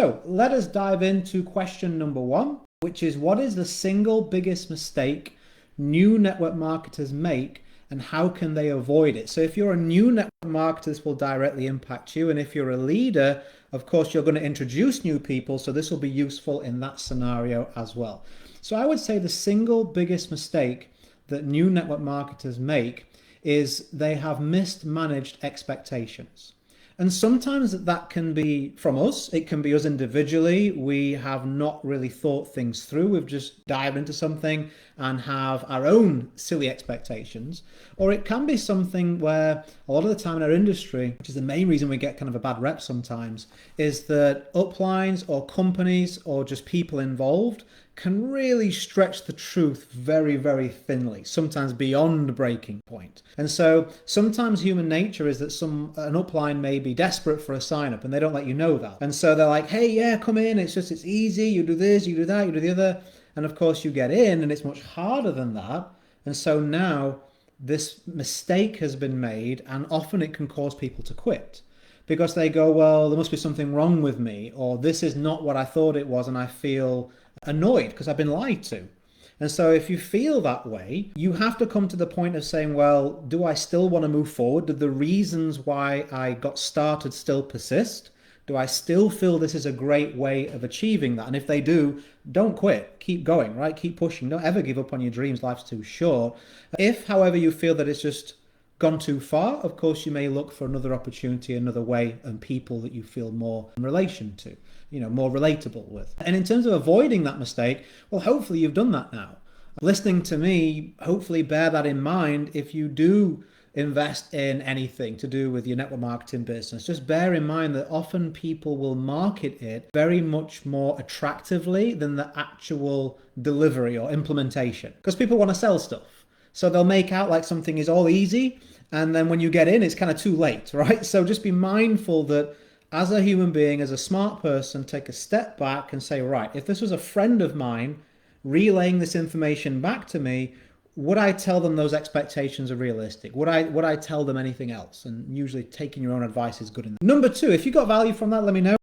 So let us dive into question number one, which is what is the single biggest mistake new network marketers make and how can they avoid it? So if you're a new network marketer, this will directly impact you. And if you're a leader, of course, you're going to introduce new people. So this will be useful in that scenario as well. So I would say the single biggest mistake that new network marketers make is they have mismanaged expectations. And sometimes that can be from us. It can be us individually. We have not really thought things through. We've just dived into something and have our own silly expectations. Or it can be something where a lot of the time in our industry, which is the main reason we get kind of a bad rep sometimes, is that uplines or companies or just people involved can really stretch the truth very, very thinly, sometimes beyond breaking point. And so sometimes human nature is that an upline may be desperate for a sign up and they don't let you know that. And so they're like, hey, yeah, come in. It's easy. You do this, you do that, you do the other. And of course you get in and it's much harder than that. And so now this mistake has been made and often it can cause people to quit. Because they go, well, there must be something wrong with me, or this is not what I thought it was, and I feel annoyed because I've been lied to. And so if you feel that way, you have to come to the point of saying, well, do I still want to move forward? Do the reasons why I got started still persist? Do I still feel this is a great way of achieving that? And if they do, don't quit. Keep going, right? Keep pushing. Don't ever give up on your dreams. Life's too short. If, however, you feel that it's just gone too far, of course, you may look for another opportunity, another way, and people that you feel more in relation to, more relatable with. And in terms of avoiding that mistake, well, hopefully you've done that now. Listening to me, hopefully bear that in mind if you do invest in anything to do with your network marketing business. Just bear in mind that often people will market it very much more attractively than the actual delivery or implementation, because people want to sell stuff. So they'll make out like something is all easy, and then when you get in, it's kind of too late, right? So just be mindful that as a human being, as a smart person, take a step back and say, right, if this was a friend of mine relaying this information back to me, would I tell them those expectations are realistic? Would I tell them anything else? And usually taking your own advice is good enough. Number two, if you got value from that, let me know.